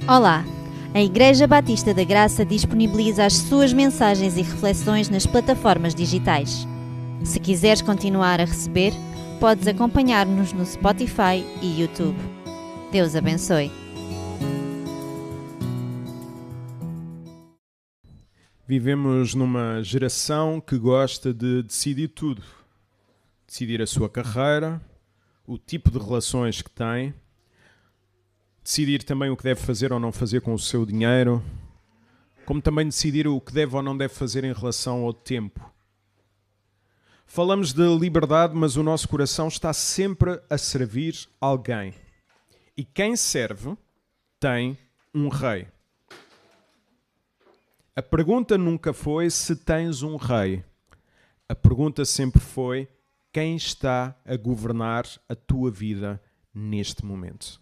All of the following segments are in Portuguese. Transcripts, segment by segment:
Olá! A Igreja Batista da Graça disponibiliza as suas mensagens e reflexões nas plataformas digitais. Se quiseres continuar a receber, podes acompanhar-nos no Spotify e YouTube. Deus abençoe. Vivemos numa geração que gosta de decidir tudo. Decidir a sua carreira, o tipo de relações que tem, decidir também o que deve fazer ou não fazer com o seu dinheiro, como também decidir o que deve ou não deve fazer em relação ao tempo. Falamos de liberdade, mas o nosso coração está sempre a servir alguém. E quem serve tem um rei. A pergunta nunca foi se tens um rei. A pergunta sempre foi quem está a governar a tua vida neste momento.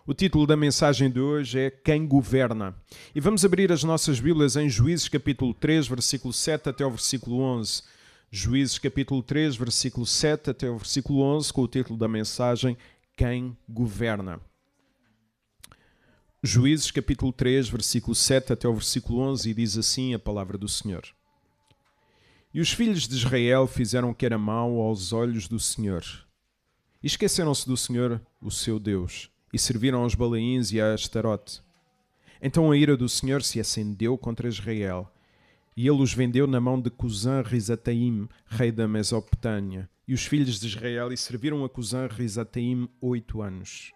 O título da mensagem de hoje é Quem Governa. E vamos abrir as nossas Bíblias em Juízes capítulo 3, versículo 7 até o versículo 11. Juízes capítulo 3, versículo 7 até o versículo 11, com o título da mensagem Quem Governa. Juízes capítulo 3, versículo 7 até o versículo 11, e diz assim a palavra do Senhor. E os filhos de Israel fizeram o que era mau aos olhos do Senhor. E esqueceram-se do Senhor, o seu Deus, e serviram aos Balaíns e a Astarote. Então a ira do Senhor se acendeu contra Israel, e ele os vendeu na mão de Cusã-Risataim, rei da Mesopotâmia. E os filhos de Israel serviram a Cusã-Risataim 8 anos.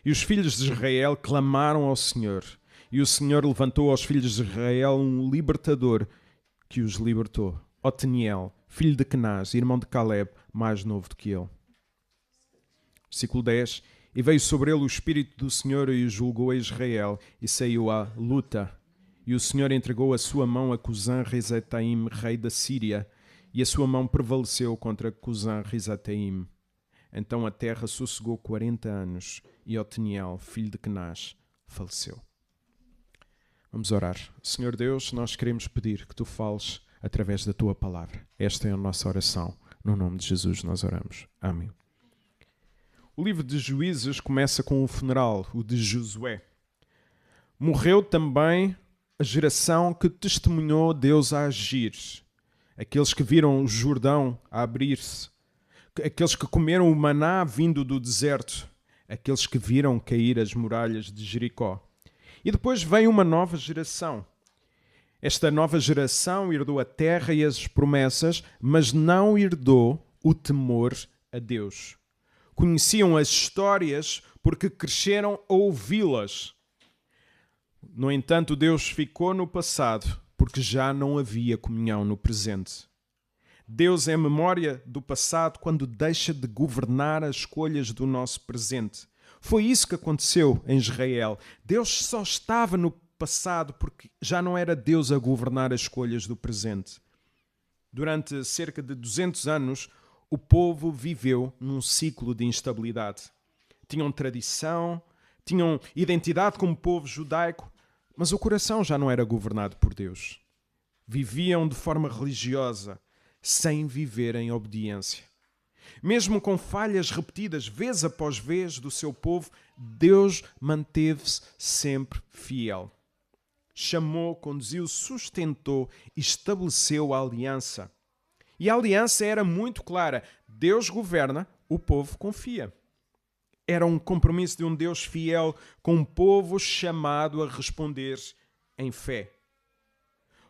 E os filhos de Israel clamaram ao Senhor, e o Senhor levantou aos filhos de Israel um libertador que os libertou, Otniel, filho de Kenaz, irmão de Caleb, mais novo do que ele. Versículo 10. E veio sobre ele o Espírito do Senhor e julgou a Israel, e saiu à luta. E o Senhor entregou a sua mão a Cusã-Risataim, rei da Síria, e a sua mão prevaleceu contra Cusã-Risataim. Então a terra sossegou 40 anos, e Otniel, filho de Kenaz, faleceu. Vamos orar. Senhor Deus, nós queremos pedir que tu fales através da tua palavra. Esta é a nossa oração. No nome de Jesus nós oramos. Amém. O livro de Juízes começa com o funeral, o de Josué. Morreu também a geração que testemunhou Deus a agir. Aqueles que viram o Jordão a abrir-se. Aqueles que comeram o maná vindo do deserto. Aqueles que viram cair as muralhas de Jericó. E depois vem uma nova geração. Esta nova geração herdou a terra e as promessas, mas não herdou o temor a Deus. Conheciam as histórias porque cresceram a ouvi-las. No entanto, Deus ficou no passado porque já não havia comunhão no presente. Deus é a memória do passado quando deixa de governar as escolhas do nosso presente. Foi isso que aconteceu em Israel. Deus só estava no passado porque já não era Deus a governar as escolhas do presente. Durante cerca de 200 anos, o povo viveu num ciclo de instabilidade. Tinham tradição, tinham identidade como povo judaico, mas o coração já não era governado por Deus. Viviam de forma religiosa, sem viver em obediência. Mesmo com falhas repetidas vez após vez do seu povo, Deus manteve-se sempre fiel. Chamou, conduziu, sustentou e estabeleceu a aliança. E a aliança era muito clara. Deus governa, o povo confia. Era um compromisso de um Deus fiel com um povo chamado a responder em fé.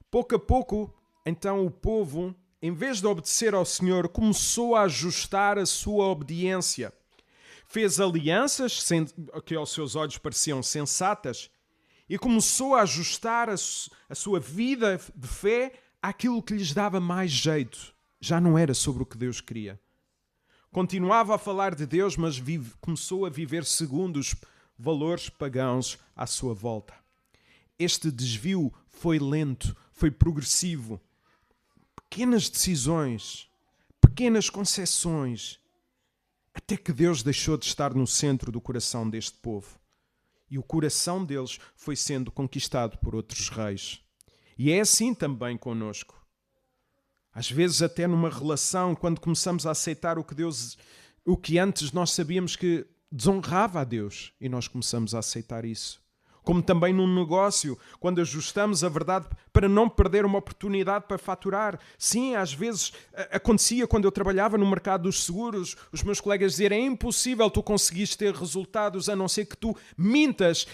Pouco a pouco, então, o povo, em vez de obedecer ao Senhor, começou a ajustar a sua obediência. Fez alianças que aos seus olhos pareciam sensatas e começou a ajustar a sua vida de fé àquilo que lhes dava mais jeito. Já não era sobre o que Deus queria. Continuava a falar de Deus, mas começou a viver segundo os valores pagãos à sua volta. Este desvio foi lento, foi progressivo. Pequenas decisões, pequenas concessões, até que Deus deixou de estar no centro do coração deste povo. E o coração deles foi sendo conquistado por outros reis. E é assim também conosco. Às vezes até numa relação, quando começamos a aceitar o que antes nós sabíamos que desonrava a Deus, e nós começamos a aceitar isso. Como também num negócio, quando ajustamos a verdade para não perder uma oportunidade para faturar. Sim, às vezes acontecia quando eu trabalhava no mercado dos seguros, os meus colegas dizerem: é impossível tu conseguires ter resultados a não ser que tu mintas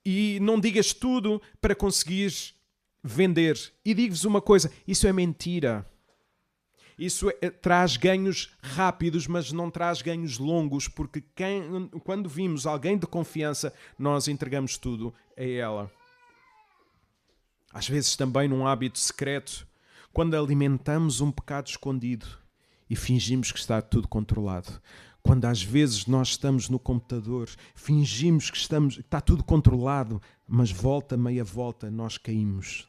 e não digas tudo para conseguires vender. E digo-vos uma coisa, isso é mentira. Isso traz ganhos rápidos, mas não traz ganhos longos, porque quando vimos alguém de confiança, nós entregamos tudo a ela. Às vezes também num hábito secreto, quando alimentamos um pecado escondido e fingimos que está tudo controlado. Quando às vezes nós estamos no computador, fingimos que está tudo controlado, mas meia volta, nós caímos.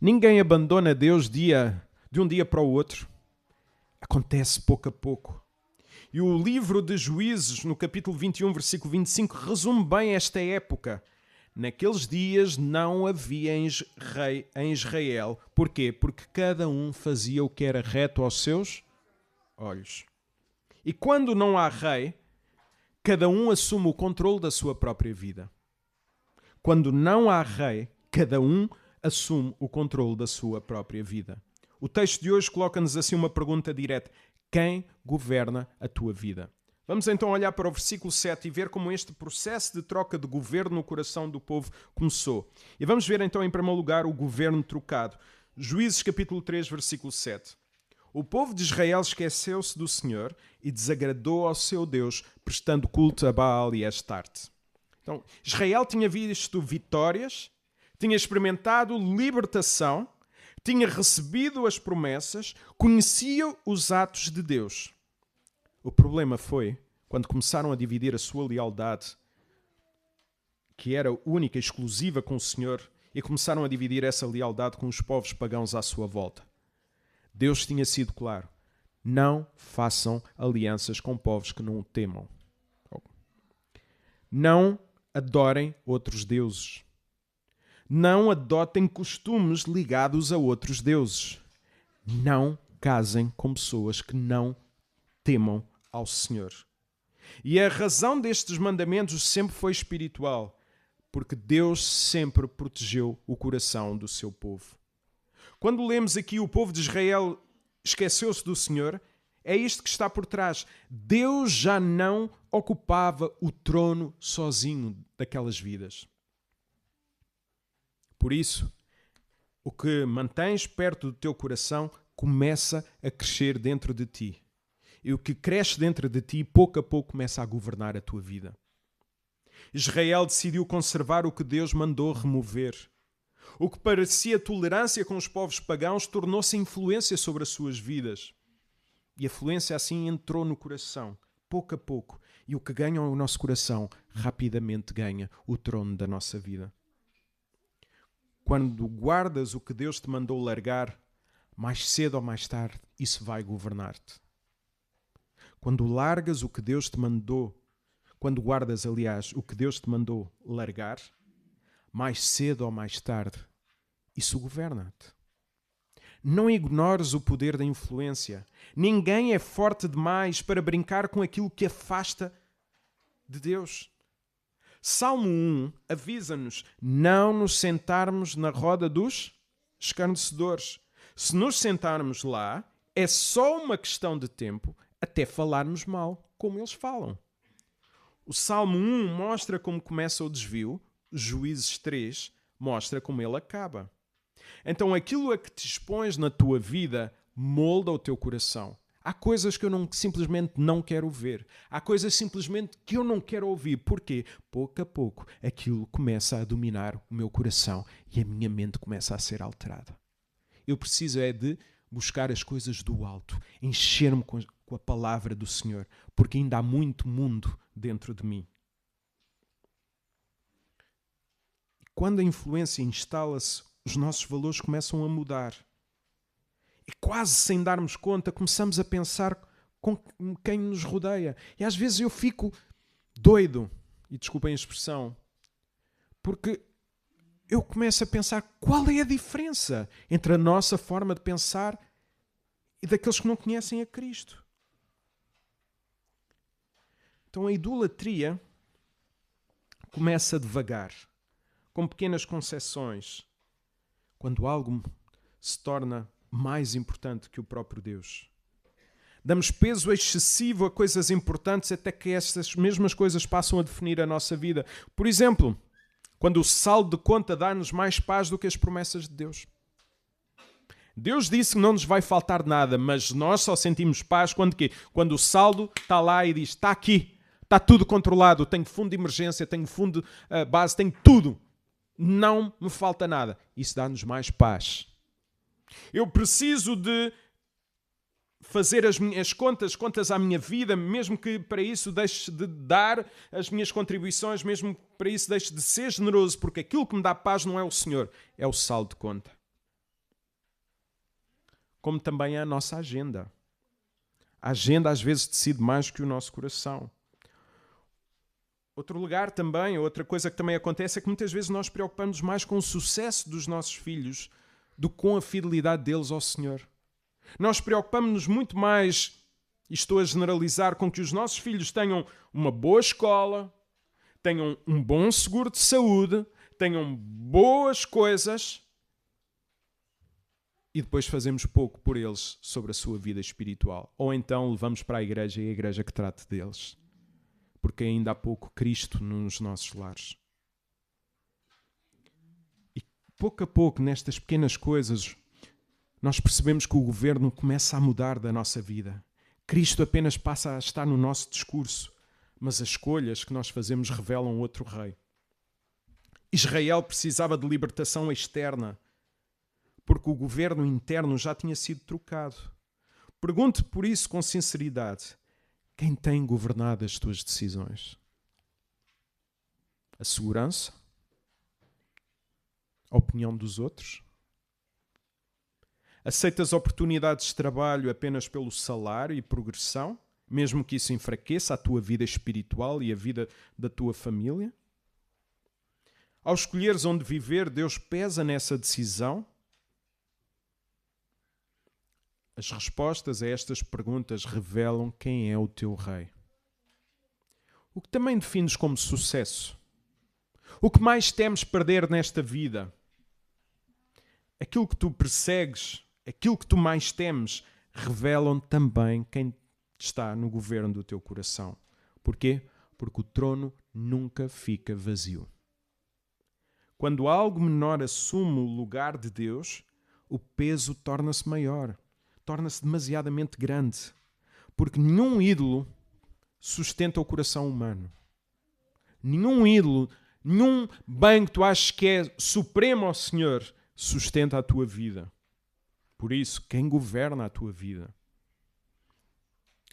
Ninguém abandona Deus de um dia para o outro. Acontece pouco a pouco. E o livro de Juízes, no capítulo 21, versículo 25, resume bem esta época. Naqueles dias não havia rei em Israel. Porquê? Porque cada um fazia o que era reto aos seus olhos. E quando não há rei, cada um assume o controle da sua própria vida. Quando não há rei, cada um assume o controle da sua própria vida. O texto de hoje coloca-nos assim uma pergunta direta: quem governa a tua vida? Vamos então olhar para o versículo 7 e ver como este processo de troca de governo no coração do povo começou. E vamos ver então em primeiro lugar o governo trocado. Juízes capítulo 3, versículo 7. O povo de Israel esqueceu-se do Senhor e desagradou ao seu Deus, prestando culto a Baal e a Astarte. Então, Israel tinha visto vitórias, tinha experimentado libertação, tinha recebido as promessas, conhecia os atos de Deus. O problema foi quando começaram a dividir a sua lealdade, que era única e exclusiva com o Senhor, e começaram a dividir essa lealdade com os povos pagãos à sua volta. Deus tinha sido claro: não façam alianças com povos que não o temam. Não adorem outros deuses. Não adotem costumes ligados a outros deuses. Não casem com pessoas que não temam ao Senhor. E a razão destes mandamentos sempre foi espiritual, porque Deus sempre protegeu o coração do seu povo. Quando lemos aqui o povo de Israel esqueceu-se do Senhor, é isto que está por trás. Deus já não ocupava o trono sozinho daquelas vidas. Por isso, o que mantens perto do teu coração começa a crescer dentro de ti. E o que cresce dentro de ti, pouco a pouco, começa a governar a tua vida. Israel decidiu conservar o que Deus mandou remover. O que parecia tolerância com os povos pagãos tornou-se influência sobre as suas vidas. E a influência assim entrou no coração, pouco a pouco. E o que ganha o nosso coração, rapidamente ganha o trono da nossa vida. Quando guardas o que Deus te mandou largar, mais cedo ou mais tarde, isso vai governar-te. Quando largas o que Deus te mandou, quando guardas, aliás, o que Deus te mandou largar, mais cedo ou mais tarde, isso governa-te. Não ignores o poder da influência. Ninguém é forte demais para brincar com aquilo que afasta de Deus. Salmo 1 avisa-nos não nos sentarmos na roda dos escarnecedores. Se nos sentarmos lá, é só uma questão de tempo até falarmos mal, como eles falam. O Salmo 1 mostra como começa o desvio, Juízes 3 mostra como ele acaba. Então aquilo a que te expões na tua vida molda o teu coração. Há coisas que eu simplesmente não quero ver. Há coisas simplesmente que eu não quero ouvir. Porquê? Pouco a pouco aquilo começa a dominar o meu coração e a minha mente começa a ser alterada. Eu preciso de buscar as coisas do alto, encher-me com a palavra do Senhor, porque ainda há muito mundo dentro de mim. E quando a influência instala-se, os nossos valores começam a mudar. E quase sem darmos conta, começamos a pensar com quem nos rodeia. E às vezes eu fico doido, e desculpem a expressão, porque eu começo a pensar qual é a diferença entre a nossa forma de pensar e daqueles que não conhecem a Cristo. Então a idolatria começa devagar, com pequenas concessões, quando algo se torna mais importante que o próprio Deus. Damos peso excessivo a coisas importantes até que essas mesmas coisas passam a definir a nossa vida. Por exemplo, quando o saldo de conta dá-nos mais paz do que as promessas de Deus. Deus disse que não nos vai faltar nada, mas nós só sentimos paz quando quê? Quando o saldo está lá e diz, está aqui, está tudo controlado, tenho fundo de emergência, tenho fundo de base, tenho tudo. Não me falta nada. Isso dá-nos mais paz. Eu preciso de fazer as minhas contas à minha vida, mesmo que para isso deixe de dar as minhas contribuições, mesmo que para isso deixe de ser generoso, porque aquilo que me dá paz não é o Senhor, é o saldo de conta. Como também é a nossa agenda. A agenda às vezes decide mais que o nosso coração. Outro lugar também, outra coisa que também acontece é que muitas vezes nós preocupamos mais com o sucesso dos nossos filhos do que com a fidelidade deles ao Senhor. Nós preocupamos-nos muito mais, e estou a generalizar, com que os nossos filhos tenham uma boa escola, tenham um bom seguro de saúde, tenham boas coisas, e depois fazemos pouco por eles sobre a sua vida espiritual. Ou então levamos para a igreja e a igreja que trate deles. Porque ainda há pouco Cristo nos nossos lares. E pouco a pouco, nestas pequenas coisas, nós percebemos que o governo começa a mudar da nossa vida. Cristo apenas passa a estar no nosso discurso, mas as escolhas que nós fazemos revelam outro rei. Israel precisava de libertação externa, porque o governo interno já tinha sido trocado. Pergunte por isso com sinceridade: quem tem governado as tuas decisões? A segurança? A opinião dos outros? Aceitas oportunidades de trabalho apenas pelo salário e progressão, mesmo que isso enfraqueça a tua vida espiritual e a vida da tua família? Ao escolheres onde viver, Deus pesa nessa decisão? As respostas a estas perguntas revelam quem é o teu rei. O que também defines como sucesso? O que mais temes perder nesta vida? Aquilo que tu persegues, aquilo que tu mais temes, revelam também quem está no governo do teu coração. Porquê? Porque o trono nunca fica vazio. Quando algo menor assume o lugar de Deus, o peso torna-se maior. Torna-se demasiadamente grande, porque nenhum ídolo sustenta o coração humano. Nenhum ídolo, nenhum bem que tu achas que é supremo ao Senhor, sustenta a tua vida. Por isso, quem governa a tua vida?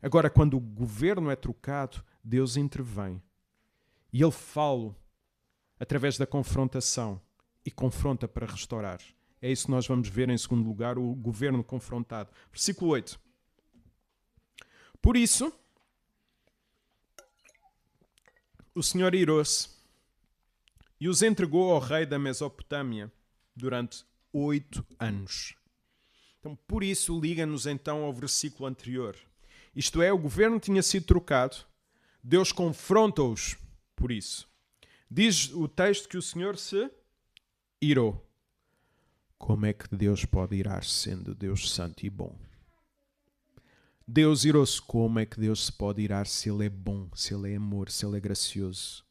Agora, quando o governo é trocado, Deus intervém. E Ele fala através da confrontação e confronta para restaurar. É isso que nós vamos ver em segundo lugar, o governo confrontado. Versículo 8. Por isso, o Senhor irou-se e os entregou ao rei da Mesopotâmia durante 8 anos. Então, por isso, liga-nos então ao versículo anterior. Isto é, o governo tinha sido trocado, Deus confronta-os por isso. Diz o texto que o Senhor se irou. Como é que Deus pode irar-se sendo Deus santo e bom? Deus irou-se. Como é que Deus se pode irar se Ele é bom, se Ele é amor, se Ele é gracioso?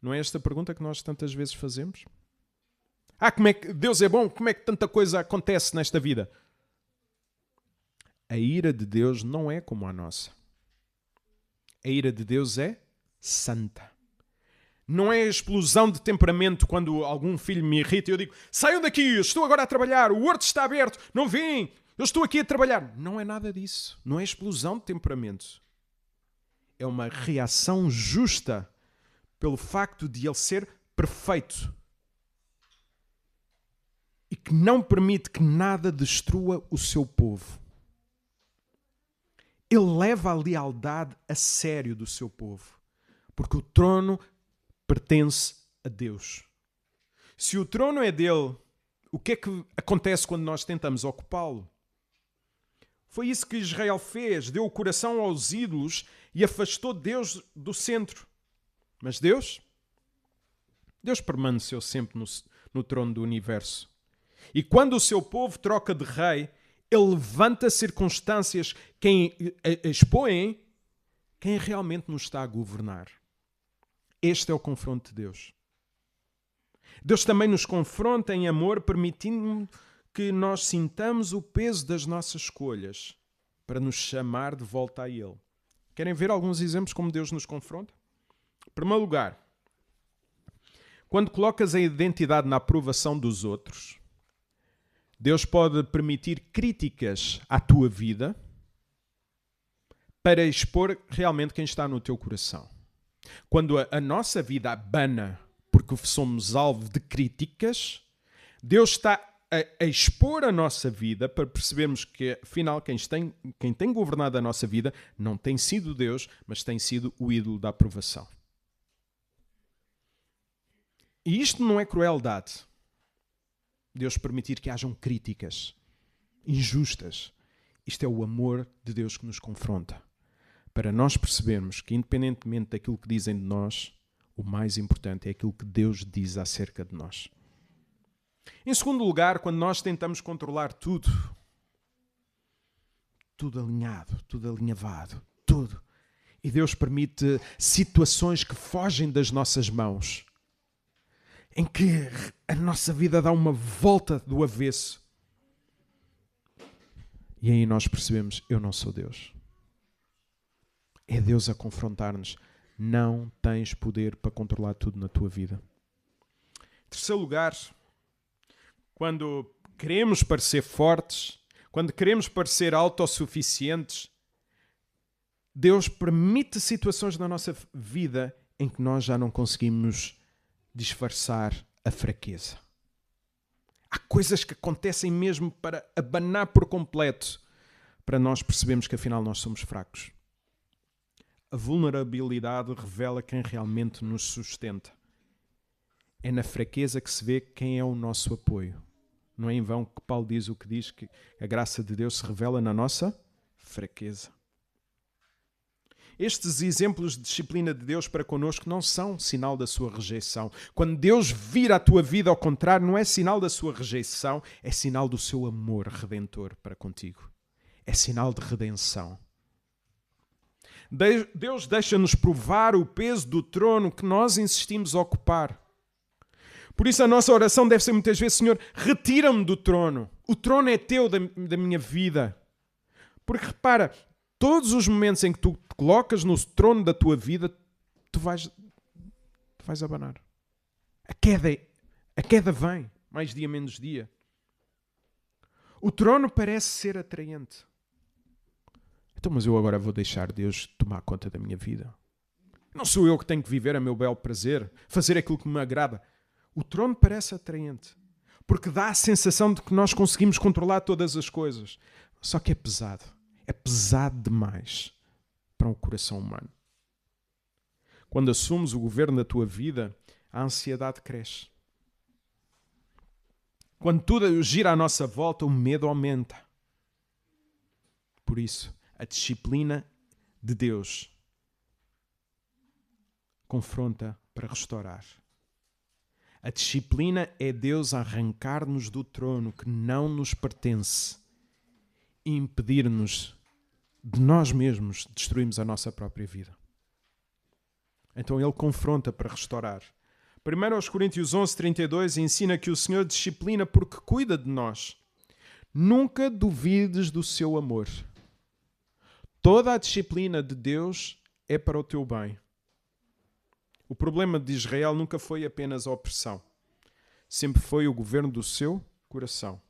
Não é esta a pergunta que nós tantas vezes fazemos? Como é que Deus é bom? Como é que tanta coisa acontece nesta vida? A ira de Deus não é como a nossa. A ira de Deus é santa. Não é a explosão de temperamento quando algum filho me irrita e eu digo: saiam daqui, eu estou agora a trabalhar, o horto está aberto, não vêm, eu estou aqui a trabalhar. Não é nada disso. Não é explosão de temperamento. É uma reação justa pelo facto de Ele ser perfeito e que não permite que nada destrua o seu povo. Ele leva a lealdade a sério do seu povo, porque o trono pertence a Deus. Se o trono é dele, o que é que acontece quando nós tentamos ocupá-lo? Foi isso que Israel fez, deu o coração aos ídolos e afastou Deus do centro. Mas Deus Deus permaneceu sempre no trono do universo. E quando o seu povo troca de rei, ele levanta circunstâncias que expõem quem realmente nos está a governar. Este é o confronto de Deus. Deus também nos confronta em amor, permitindo que nós sintamos o peso das nossas escolhas para nos chamar de volta a Ele. Querem ver alguns exemplos como Deus nos confronta? Em primeiro lugar, quando colocas a identidade na aprovação dos outros, Deus pode permitir críticas à tua vida para expor realmente quem está no teu coração. Quando a nossa vida abana porque somos alvo de críticas, Deus está a expor a nossa vida para percebermos que, afinal, quem tem governado a nossa vida não tem sido Deus, mas tem sido o ídolo da aprovação. E isto não é crueldade. Deus permitir que hajam críticas injustas. Isto é o amor de Deus que nos confronta. Para nós percebermos que, independentemente daquilo que dizem de nós, o mais importante é aquilo que Deus diz acerca de nós. Em segundo lugar, quando nós tentamos controlar tudo alinhado, tudo alinhavado, tudo, e Deus permite situações que fogem das nossas mãos, em que a nossa vida dá uma volta do avesso. E aí nós percebemos, eu não sou Deus. É Deus a confrontar-nos. Não tens poder para controlar tudo na tua vida. Em terceiro lugar, quando queremos parecer fortes, quando queremos parecer autossuficientes, Deus permite situações na nossa vida em que nós já não conseguimos disfarçar a fraqueza. Há coisas que acontecem mesmo para abanar por completo, para nós percebermos que afinal nós somos fracos. A vulnerabilidade revela quem realmente nos sustenta. É na fraqueza que se vê quem é o nosso apoio. Não é em vão que Paulo diz o que diz, que a graça de Deus se revela na nossa fraqueza. Estes exemplos de disciplina de Deus para connosco não são sinal da sua rejeição. Quando Deus vira a tua vida ao contrário, não é sinal da sua rejeição, é sinal do seu amor redentor para contigo. É sinal de redenção. Deus deixa-nos provar o peso do trono que nós insistimos a ocupar. Por isso a nossa oração deve ser muitas vezes: Senhor, retira-me do trono. O trono é teu da minha vida. Porque repara, todos os momentos em que tu te colocas no trono da tua vida, tu vais abanar. A queda vem, mais dia menos dia. O trono parece ser atraente. Então, mas eu agora vou deixar Deus tomar conta da minha vida. Não sou eu que tenho que viver a meu belo prazer, fazer aquilo que me agrada. O trono parece atraente, porque dá a sensação de que nós conseguimos controlar todas as coisas. Só que é pesado. É pesado demais para um coração humano. Quando assumes o governo da tua vida, a ansiedade cresce. Quando tudo gira à nossa volta, o medo aumenta. Por isso, a disciplina de Deus confronta para restaurar. A disciplina é Deus a arrancar-nos do trono que não nos pertence e impedir-nos de nós mesmos destruirmos a nossa própria vida. Então ele confronta para restaurar. 1 Coríntios 11:32 ensina que o Senhor disciplina porque cuida de nós. Nunca duvides do seu amor. Toda a disciplina de Deus é para o teu bem. O problema de Israel nunca foi apenas a opressão. Sempre foi o governo do seu coração.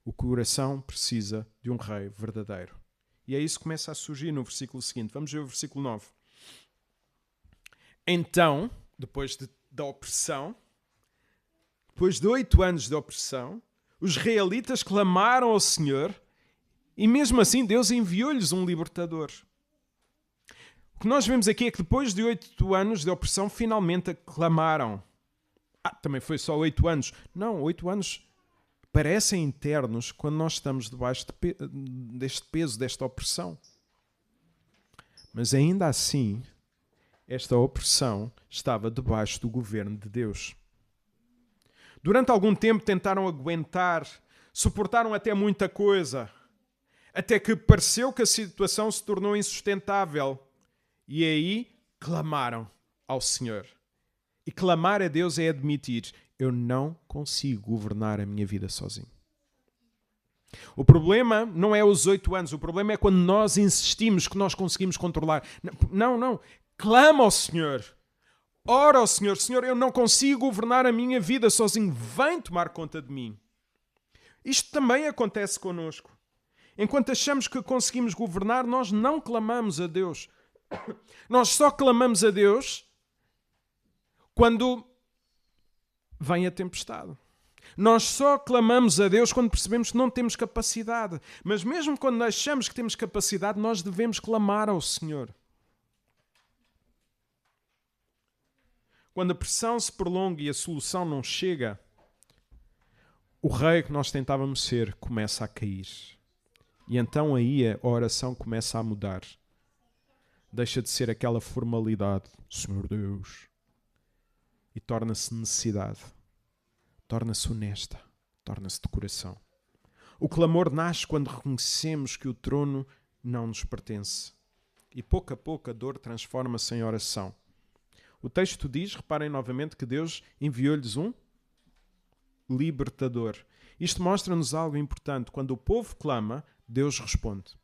O coração precisa de um rei verdadeiro. E é isso que começa a surgir no versículo seguinte. Vamos ver o versículo 9. Então, depois da opressão, depois de 8 anos de opressão, os israelitas clamaram ao Senhor e mesmo assim Deus enviou-lhes um libertador. O que nós vemos aqui é que depois de 8 anos de opressão, finalmente clamaram. Também foi só 8 anos. Não, 8 anos parecem eternos quando nós estamos debaixo deste peso, desta opressão. Mas ainda assim, esta opressão estava debaixo do governo de Deus. Durante algum tempo tentaram aguentar, suportaram até muita coisa, até que pareceu que a situação se tornou insustentável. E aí clamaram ao Senhor. E clamar a Deus é admitir: eu não consigo governar a minha vida sozinho. O problema não é os 8 anos, o problema é quando nós insistimos que nós conseguimos controlar. Não. Clama ao Senhor. Ora ao Senhor: Senhor, eu não consigo governar a minha vida sozinho. Vem tomar conta de mim. Isto também acontece connosco. Enquanto achamos que conseguimos governar, nós não clamamos a Deus. Nós só clamamos a Deus quando vem a tempestade. Nós só clamamos a Deus quando percebemos que não temos capacidade. Mas mesmo quando achamos que temos capacidade, nós devemos clamar ao Senhor. Quando a pressão se prolonga e a solução não chega, o rei que nós tentávamos ser começa a cair. E então aí a oração começa a mudar. Deixa de ser aquela formalidade, Senhor Deus, e torna-se necessidade. Torna-se honesta, torna-se de coração. O clamor nasce quando reconhecemos que o trono não nos pertence. E pouco a pouco a dor transforma-se em oração. O texto diz, reparem novamente, que Deus enviou-lhes um libertador. Isto mostra-nos algo importante. Quando o povo clama, Deus responde.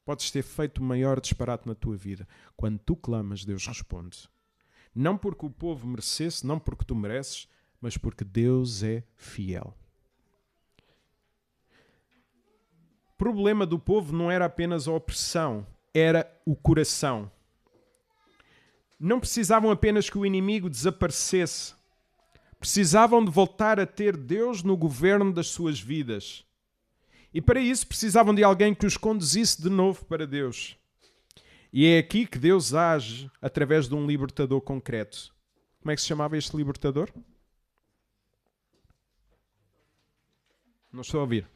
Podes ter feito o maior disparate na tua vida. Quando tu clamas, Deus responde. Não porque o povo merecesse, não porque tu mereces, mas porque Deus é fiel. O problema do povo não era apenas a opressão, era o coração. Não precisavam apenas que o inimigo desaparecesse. Precisavam de voltar a ter Deus no governo das suas vidas. E para isso precisavam de alguém que os conduzisse de novo para Deus. E é aqui que Deus age através de um libertador concreto. Como é que se chamava este libertador? Não estou a ouvir.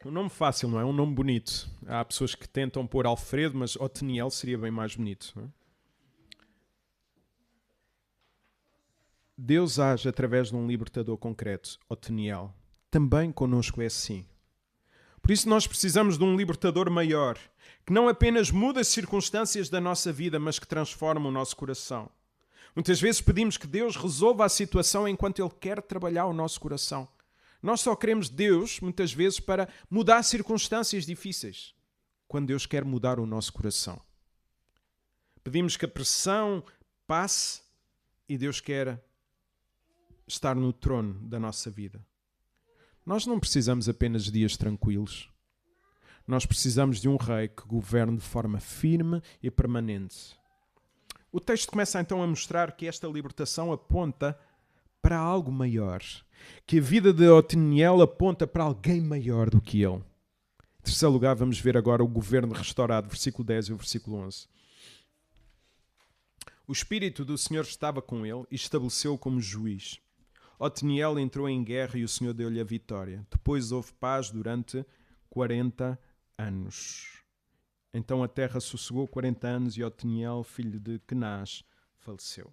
Um nome fácil, não é? Um nome bonito. Há pessoas que tentam pôr Alfredo, mas Otiniel seria bem mais bonito. Não é? Deus age através de um libertador concreto, Otiniel. Também connosco é assim. Por isso nós precisamos de um libertador maior, que não apenas muda as circunstâncias da nossa vida, mas que transforma o nosso coração. Muitas vezes pedimos que Deus resolva a situação enquanto Ele quer trabalhar o nosso coração. Nós só queremos Deus, muitas vezes, para mudar circunstâncias difíceis, quando Deus quer mudar o nosso coração. Pedimos que a pressão passe e Deus quer estar no trono da nossa vida. Nós não precisamos apenas de dias tranquilos. Nós precisamos de um rei que governe de forma firme e permanente. O texto começa então a mostrar que esta libertação aponta para algo maior. Que a vida de Otiniel aponta para alguém maior do que ele. Em terceiro lugar, vamos ver agora o governo restaurado, versículo 10 e o versículo 11. O Espírito do Senhor estava com ele e estabeleceu-o como juiz. Otiniel entrou em guerra e o Senhor deu-lhe a vitória. Depois houve paz durante 40 anos. Então a terra sossegou 40 anos e Otiniel, filho de Kenaz, faleceu.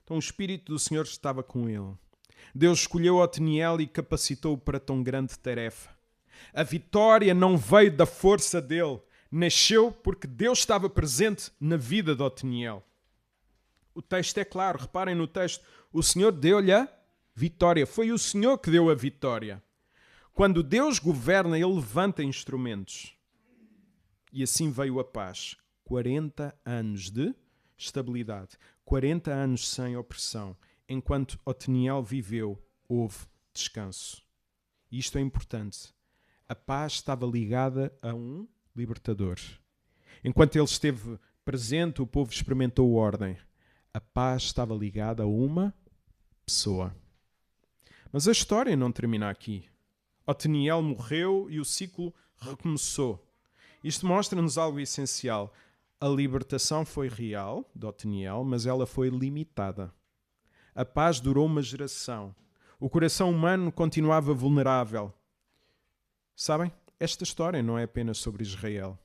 Então o Espírito do Senhor estava com ele. Deus escolheu Otiniel e capacitou-o para tão grande tarefa. A vitória não veio da força dele. Nasceu porque Deus estava presente na vida de Otiniel. O texto é claro, reparem no texto. O Senhor deu-lhe a vitória. Foi o Senhor que deu a vitória. Quando Deus governa, Ele levanta instrumentos. E assim veio a paz. 40 anos de estabilidade. 40 anos sem opressão. Enquanto Otiniel viveu, houve descanso. E isto é importante. A paz estava ligada a um libertador. Enquanto ele esteve presente, o povo experimentou ordem. A paz estava ligada a uma pessoa. Mas a história não termina aqui. Otiniel morreu e o ciclo recomeçou. Isto mostra-nos algo essencial. A libertação foi real, de Otiniel, mas ela foi limitada. A paz durou uma geração. O coração humano continuava vulnerável. Sabem? Esta história não é apenas sobre Israel.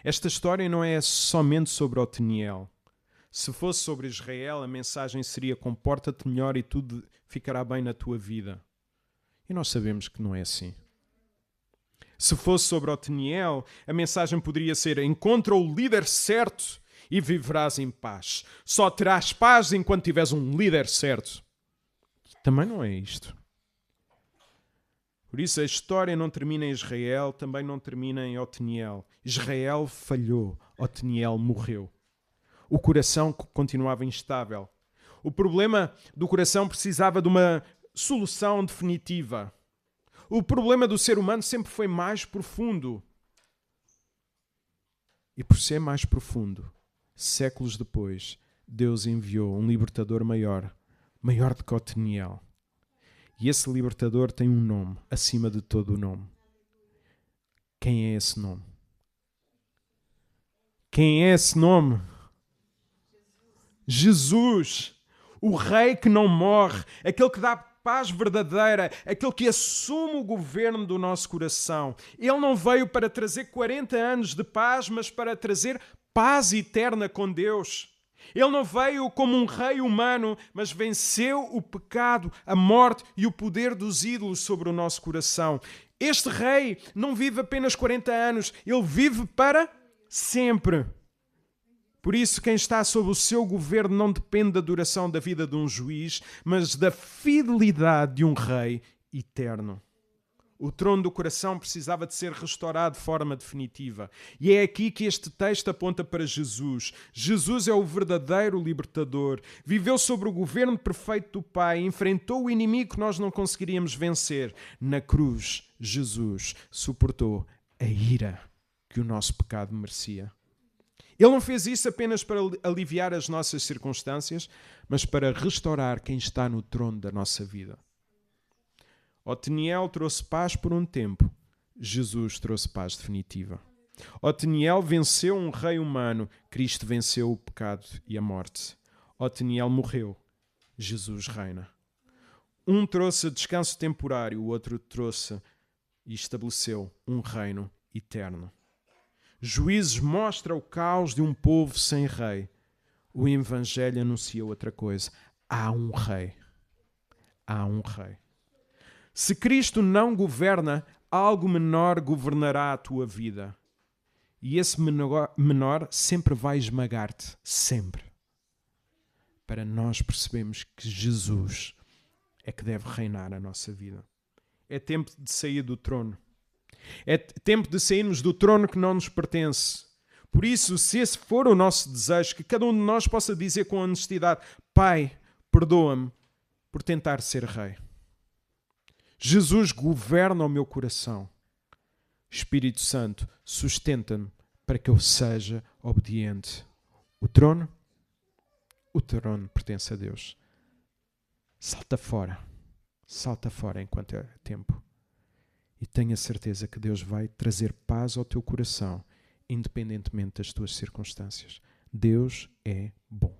Esta história não é somente sobre Otiniel. Se fosse sobre Israel, a mensagem seria: comporta-te melhor e tudo ficará bem na tua vida. E nós sabemos que não é assim. Se fosse sobre Otiniel, a mensagem poderia ser: encontra o líder certo e viverás em paz. Só terás paz enquanto tiveres um líder certo. Também não é isto. Por isso a história não termina em Israel, também não termina em Otiniel. Israel falhou, Otiniel morreu. O coração continuava instável. O problema do coração precisava de uma solução definitiva. O problema do ser humano sempre foi mais profundo. E por ser mais profundo, séculos depois, Deus enviou um libertador maior do que Otiniel. E esse libertador tem um nome, acima de todo o nome. Quem é esse nome? Quem é esse nome? Jesus, o Rei que não morre, aquele que dá paz verdadeira, aquele que assume o governo do nosso coração. Ele não veio para trazer 40 anos de paz, mas para trazer paz eterna com Deus. Ele não veio como um rei humano, mas venceu o pecado, a morte e o poder dos ídolos sobre o nosso coração. Este rei não vive apenas 40 anos, ele vive para sempre. Por isso, quem está sob o seu governo não depende da duração da vida de um juiz, mas da fidelidade de um rei eterno. O trono do coração precisava de ser restaurado de forma definitiva. E é aqui que este texto aponta para Jesus. Jesus é o verdadeiro libertador. Viveu sob o governo perfeito do Pai, enfrentou o inimigo que nós não conseguiríamos vencer. Na cruz, Jesus suportou a ira que o nosso pecado merecia. Ele não fez isso apenas para aliviar as nossas circunstâncias, mas para restaurar quem está no trono da nossa vida. Otiniel trouxe paz por um tempo, Jesus trouxe paz definitiva. Otiniel venceu um rei humano, Cristo venceu o pecado e a morte. Otiniel morreu, Jesus reina. Um trouxe descanso temporário, o outro trouxe e estabeleceu um reino eterno. Juízes mostra o caos de um povo sem rei. O Evangelho anuncia outra coisa. Há um rei. Há um rei. Se Cristo não governa, algo menor governará a tua vida. E esse menor sempre vai esmagar-te. Sempre. Para nós percebermos que Jesus é que deve reinar a nossa vida. É tempo de sair do trono. É tempo de sairmos do trono que não nos pertence. Por isso, se esse for o nosso desejo, que cada um de nós possa dizer com honestidade: Pai, perdoa-me por tentar ser rei. Jesus governa o meu coração. Espírito Santo, sustenta-me para que eu seja obediente. O trono pertence a Deus. Salta fora enquanto é tempo. E tenha certeza que Deus vai trazer paz ao teu coração, independentemente das tuas circunstâncias. Deus é bom.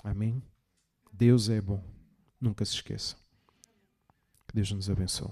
Amém? Deus é bom. Nunca se esqueça. Que Deus nos abençoe.